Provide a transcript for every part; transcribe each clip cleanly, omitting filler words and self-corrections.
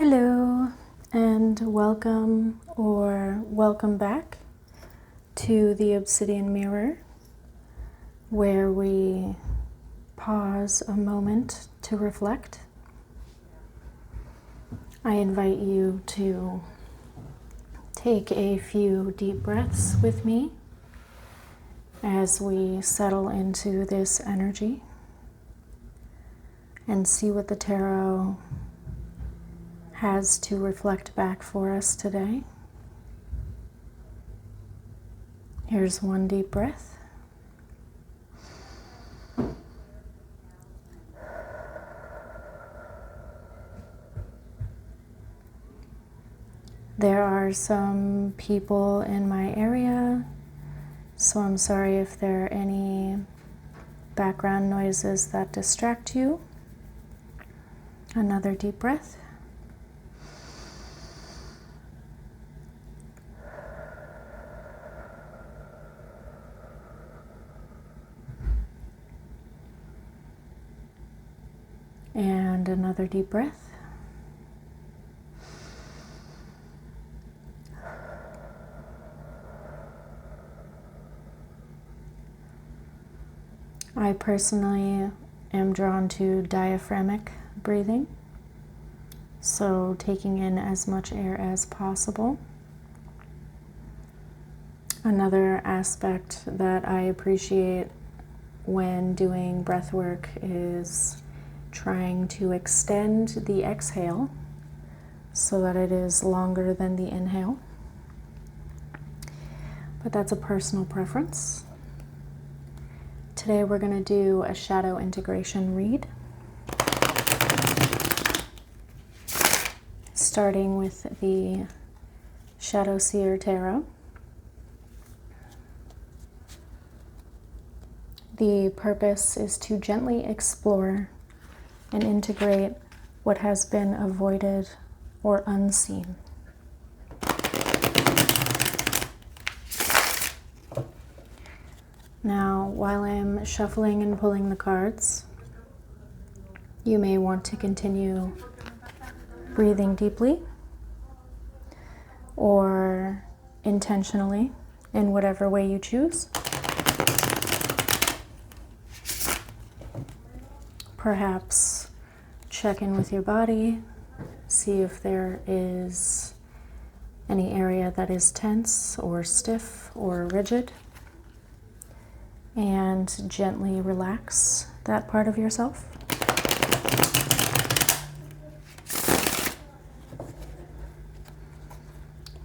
Hello, and welcome or welcome back to the Obsidian Mirror, where we pause a moment to reflect. I invite you to take a few deep breaths with me as we settle into this energy and see what the tarot has to reflect back for us today. Here's one deep breath. There are some people in my area, so I'm sorry if there are any background noises that distract you. Another deep breath. And another deep breath. I personally am drawn to diaphragmic breathing, so taking in as much air as possible. Another aspect that I appreciate when doing breath work is trying to extend the exhale so that it is longer than the inhale. But that's a personal preference. Today we're going to do a shadow integration read, starting with the Shadow Seer Tarot. The purpose is to gently explore and integrate what has been avoided or unseen. Now, while I'm shuffling and pulling the cards, you may want to continue breathing deeply or intentionally in whatever way you choose. Perhaps check in with your body, see if there is any area that is tense or stiff or rigid, and gently relax that part of yourself.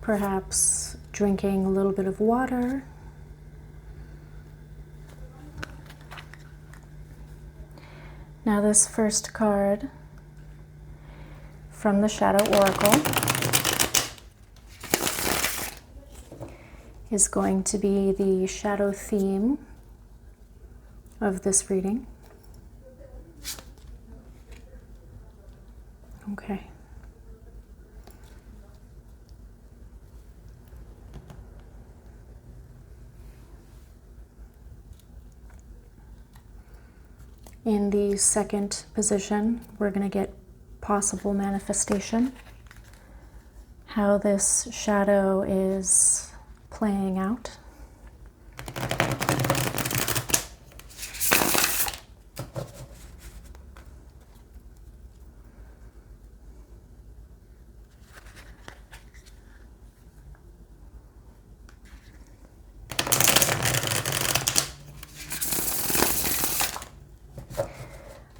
Perhaps drinking a little bit of water. Now this first card from the Shadow Oracle is going to be the shadow theme of this reading. Okay. In the second position, we're going to get possible manifestation, how this shadow is playing out.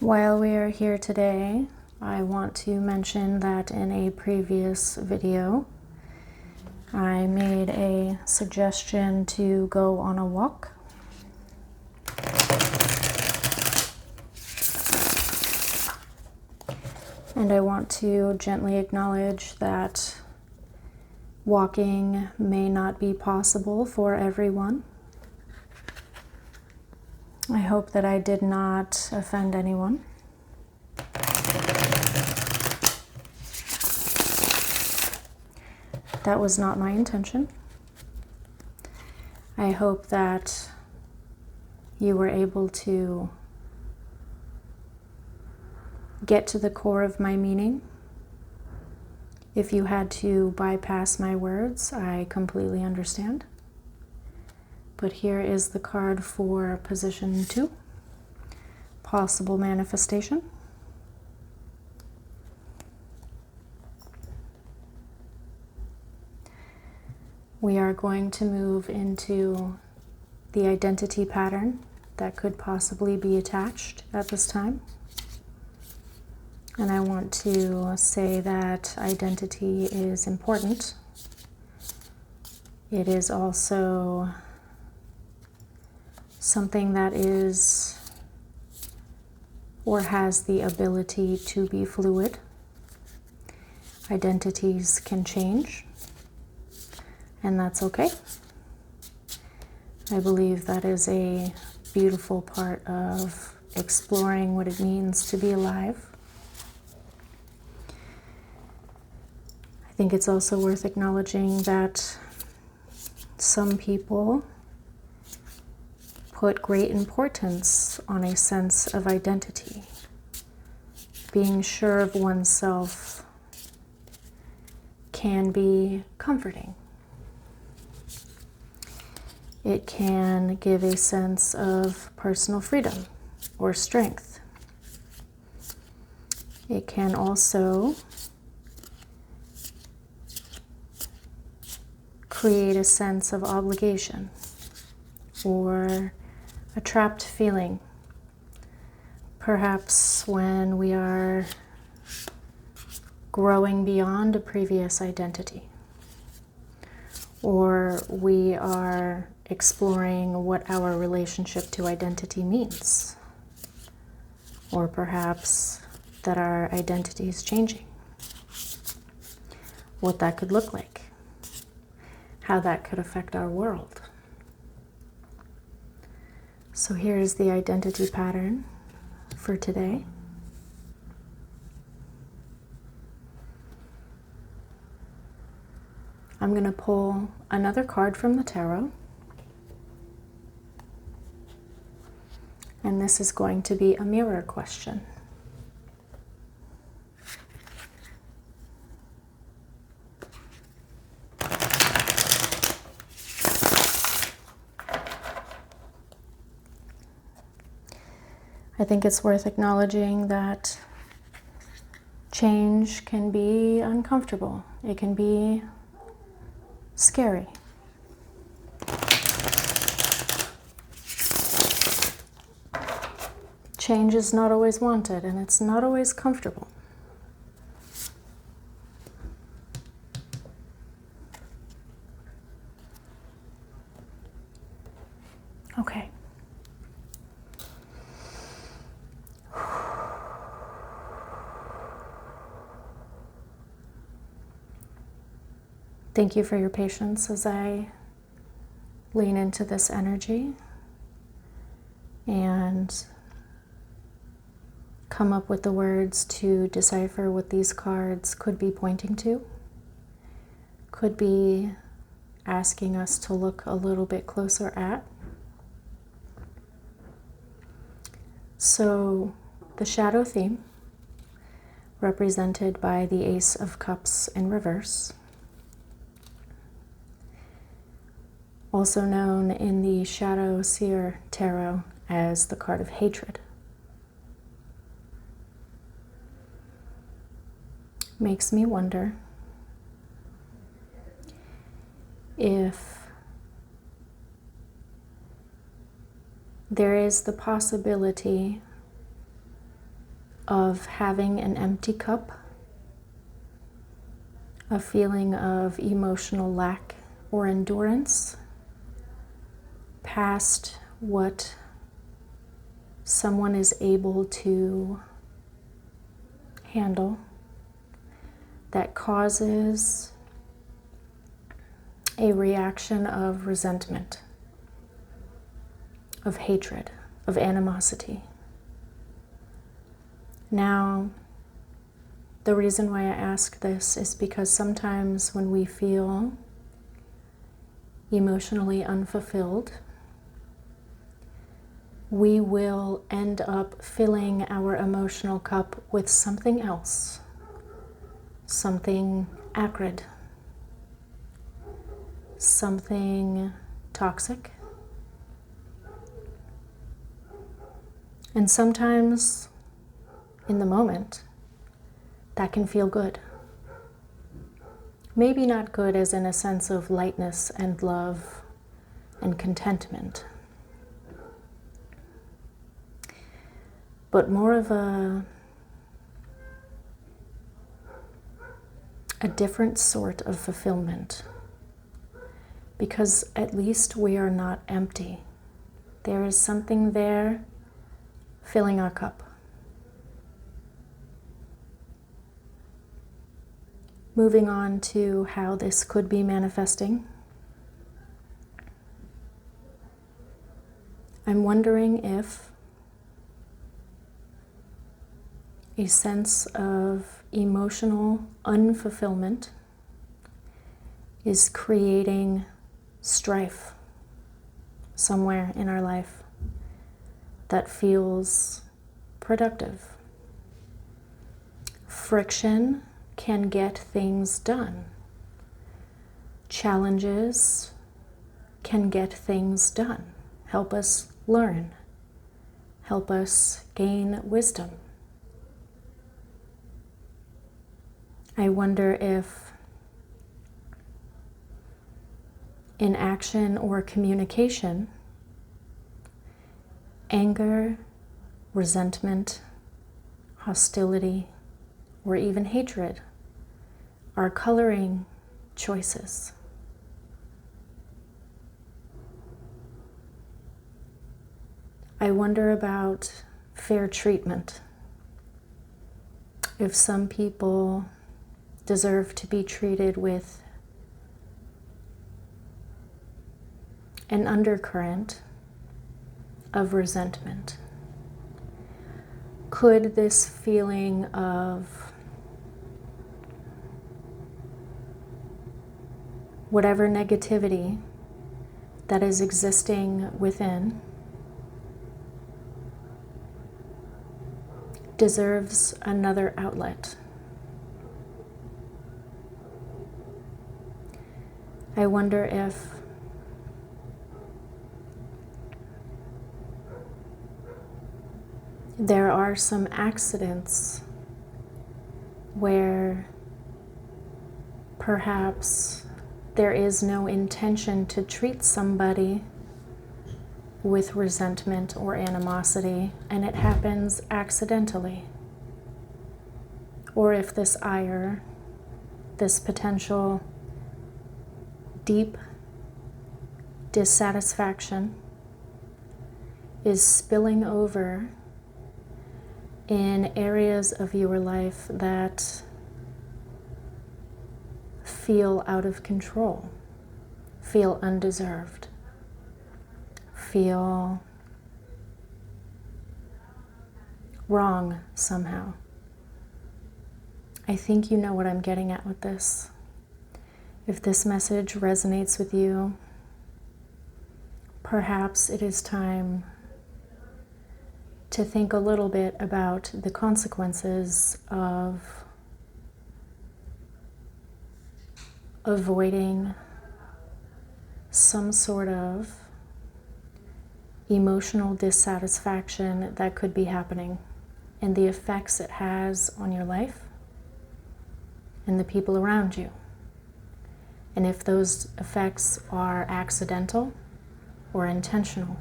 While we are here today, I want to mention that in a previous video, I made a suggestion to go on a walk. And I want to gently acknowledge that walking may not be possible for everyone. I hope that I did not offend anyone. That was not my intention. I hope that you were able to get to the core of my meaning If you had to bypass my words, I completely understand. But here is the card for position 2, possible manifestation. We are going to move into the identity pattern that could possibly be attached at this time. And I want to say that identity is important. It is also something that is or has the ability to be fluid. Identities can change, and that's okay. I believe that is a beautiful part of exploring what it means to be alive. I think it's also worth acknowledging that some people put great importance on a sense of identity. Being sure of oneself can be comforting. It can give a sense of personal freedom or strength. It can also create a sense of obligation or a trapped feeling, perhaps when we are growing beyond a previous identity, or we are exploring what our relationship to identity means, or perhaps that our identity is changing, what that could look like, how that could affect our world. So here's the identity pattern for today. I'm going to pull another card from the tarot. And this is going to be a mirror question. I think it's worth acknowledging that change can be uncomfortable. It can be scary. Change is not always wanted, and it's not always comfortable. Okay. Thank you for your patience as I lean into this energy and come up with the words to decipher what these cards could be pointing to, could be asking us to look a little bit closer at. So the shadow theme, represented by the Ace of Cups in reverse, also known in the Shadow Seer Tarot as the card of hatred, makes me wonder if there is the possibility of having an empty cup, a feeling of emotional lack or endurance past what someone is able to handle, that causes a reaction of resentment, of hatred, of animosity. Now, the reason why I ask this is because sometimes when we feel emotionally unfulfilled, we will end up filling our emotional cup with something else, something acrid, something toxic. And sometimes, in the moment, that can feel good. Maybe not good as in a sense of lightness and love and contentment, but more of a different sort of fulfillment, because at least we are not empty. There is something there filling our cup. Moving on to how this could be manifesting. I'm wondering if a sense of emotional unfulfillment is creating strife somewhere in our life that feels productive. Friction can get things done. Challenges can get things done, help us learn, help us gain wisdom. I wonder if in action or communication, anger, resentment, hostility, or even hatred are coloring choices. I wonder about fair treatment. If some people deserve to be treated with an undercurrent of resentment. Could this feeling of whatever negativity that is existing within deserves another outlet? I wonder if there are some accidents where perhaps there is no intention to treat somebody with resentment or animosity, and it happens accidentally. Or if this ire, this potential deep dissatisfaction is spilling over in areas of your life that feel out of control, feel undeserved, feel wrong somehow. I think you know what I'm getting at with this. If this message resonates with you, perhaps it is time to think a little bit about the consequences of avoiding some sort of emotional dissatisfaction that could be happening and the effects it has on your life and the people around you. And if those effects are accidental or intentional.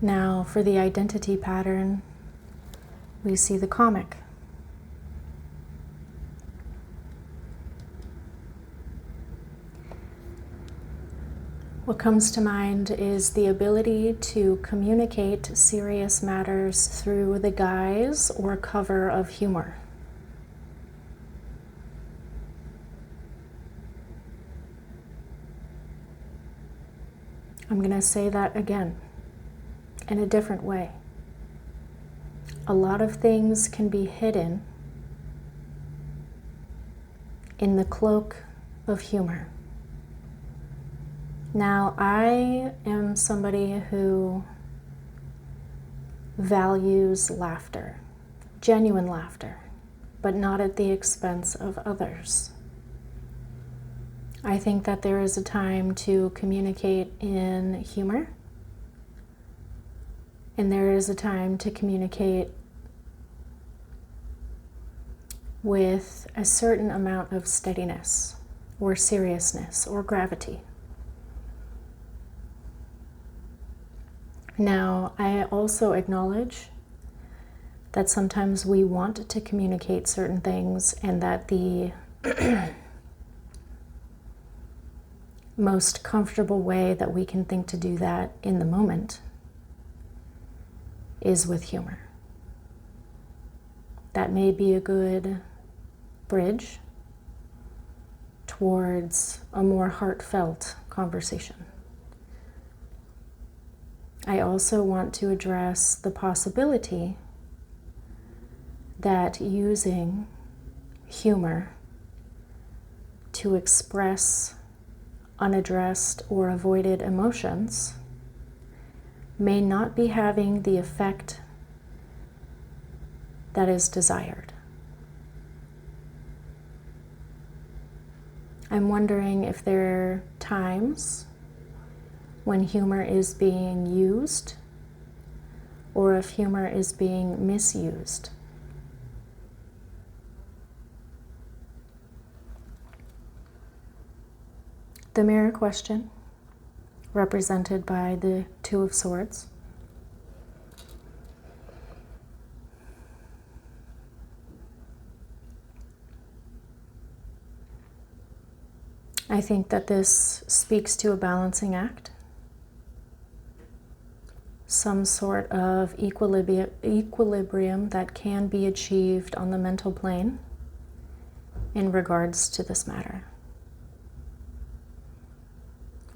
Now, for the identity pattern, we see the comic. What comes to mind is the ability to communicate serious matters through the guise or cover of humor. I'm going to say that again in a different way. A lot of things can be hidden in the cloak of humor. Now, I am somebody who values laughter, genuine laughter, but not at the expense of others. I think that there is a time to communicate in humor, and there is a time to communicate with a certain amount of steadiness or seriousness or gravity. Now, I also acknowledge that sometimes we want to communicate certain things, and that the most comfortable way that we can think to do that in the moment is with humor. That may be a good bridge towards a more heartfelt conversation. I also want to address the possibility that using humor to express unaddressed or avoided emotions may not be having the effect that is desired. I'm wondering if there are times when humor is being used or if humor is being misused. The mirror question, represented by the Two of Swords, I think that this speaks to a balancing act, some sort of equilibrium that can be achieved on the mental plane in regards to this matter.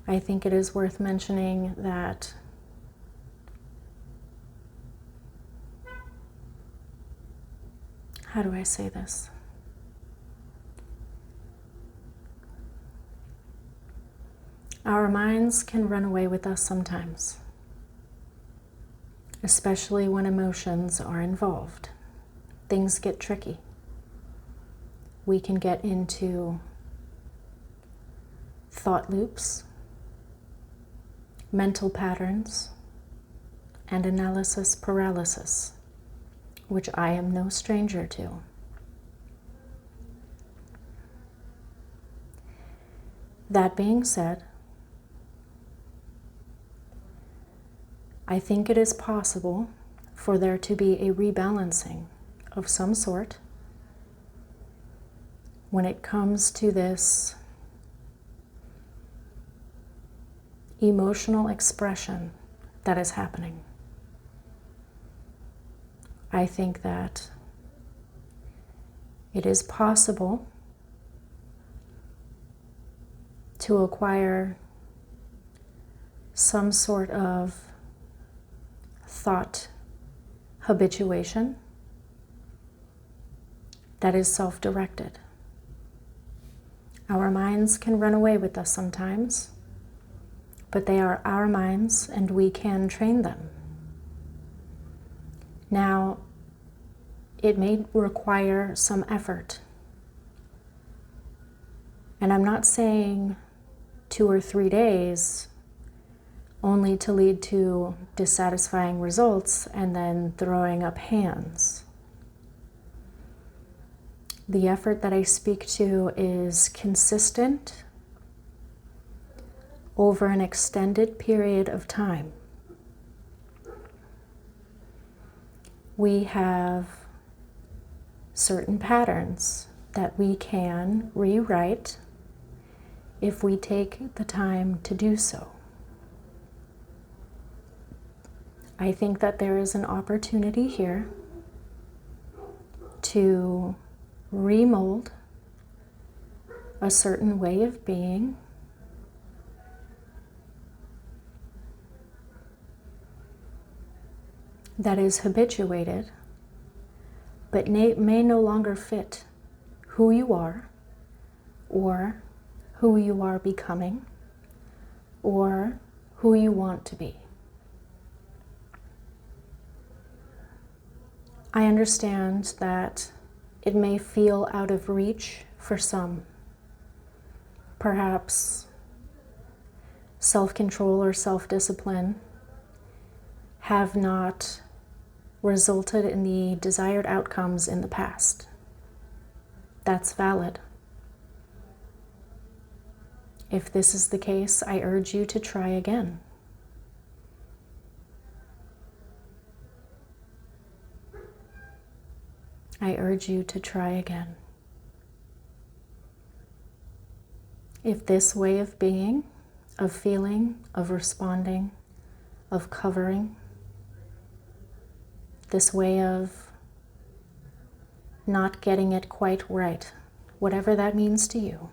I think it is worth mentioning that how do I say this? Our minds can run away with us sometimes, especially when emotions are involved. Things get tricky. We can get into thought loops, mental patterns, and analysis paralysis, which I am no stranger to. That being said, I think it is possible for there to be a rebalancing of some sort when it comes to this emotional expression that is happening. I think that it is possible to acquire some sort of thought habituation that is self-directed. Our minds can run away with us sometimes, but they are our minds and we can train them. Now, it may require some effort. And I'm not saying 2 or 3 days only to lead to dissatisfying results and then throwing up hands. The effort that I speak to is consistent over an extended period of time. We have certain patterns that we can rewrite if we take the time to do so. I think that there is an opportunity here to remold a certain way of being that is habituated, but may no longer fit who you are or who you are becoming or who you want to be. I understand that it may feel out of reach for some. Perhaps self-control or self-discipline have not resulted in the desired outcomes in the past. That's valid. If this is the case, I urge you to try again. I urge you to try again. If this way of being, of feeling, of responding, of covering, this way of not getting it quite right, whatever that means to you,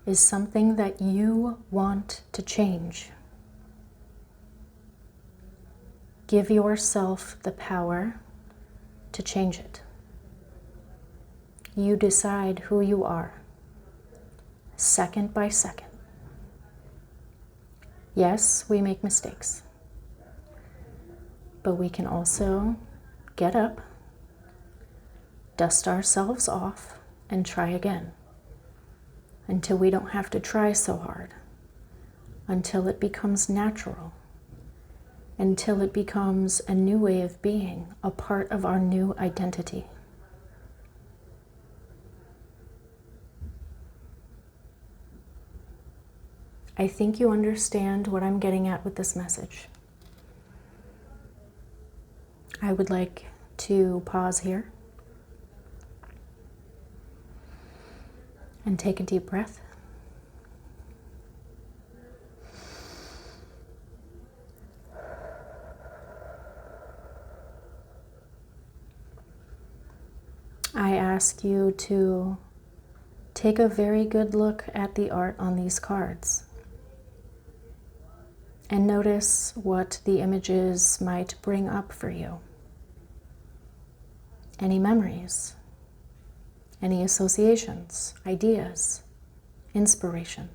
is something that you want to change, give yourself the power to change it. You decide who you are, second by second. Yes, we make mistakes, but we can also get up, dust ourselves off, and try again until we don't have to try so hard, until it becomes natural, until it becomes a new way of being, a part of our new identity. I think you understand what I'm getting at with this message. I would like to pause here and take a deep breath. I ask you to take a very good look at the art on these cards and notice what the images might bring up for you. Any memories, any associations, ideas, inspiration.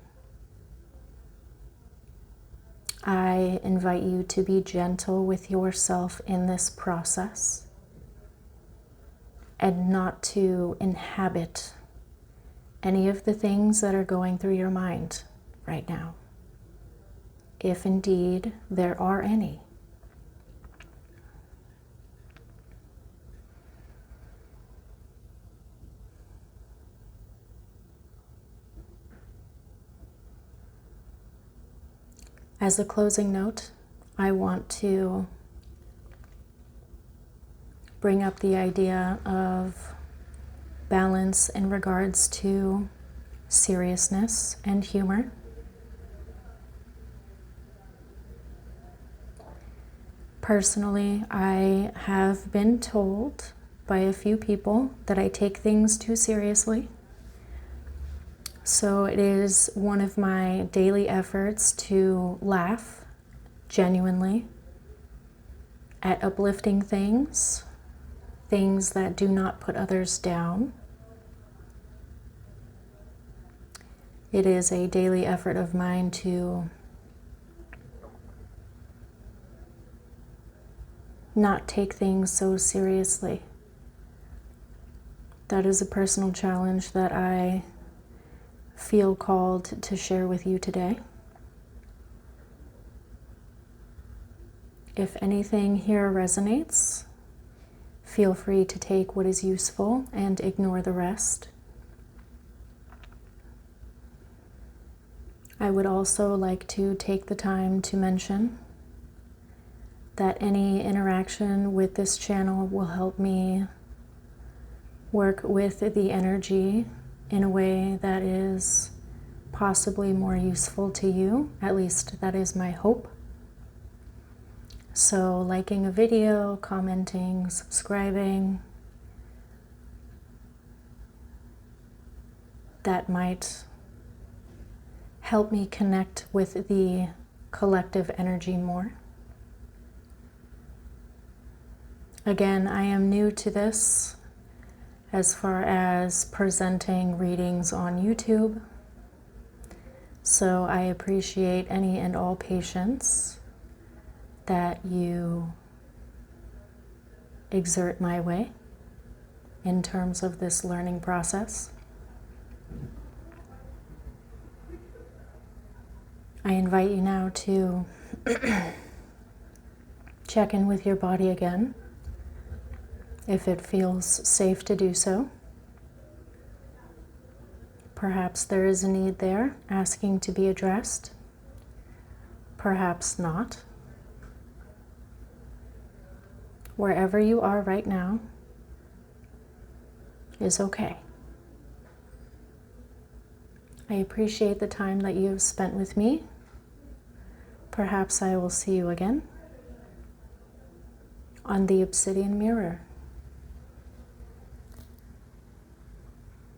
I invite you to be gentle with yourself in this process and not to inhabit any of the things that are going through your mind right now, if indeed there are any. As a closing note, I want to bring up the idea of balance in regards to seriousness and humor. Personally, I have been told by a few people that I take things too seriously. So it is one of my daily efforts to laugh genuinely at uplifting things, things that do not put others down. It is a daily effort of mine to not take things so seriously. That is a personal challenge that I feel called to share with you today. If anything here resonates, feel free to take what is useful and ignore the rest. I would also like to take the time to mention that any interaction with this channel will help me work with the energy in a way that is possibly more useful to you. At least that is my hope. So liking a video, commenting, subscribing, that might help me connect with the collective energy more. Again, I am new to this as far as presenting readings on YouTube, so I appreciate any and all patience that you exert my way in terms of this learning process. I invite you now to check in with your body again, if it feels safe to do so. Perhaps there is a need there asking to be addressed. Perhaps not. Wherever you are right now is okay. I appreciate the time that you have spent with me. Perhaps I will see you again on the Obsidian Mirror.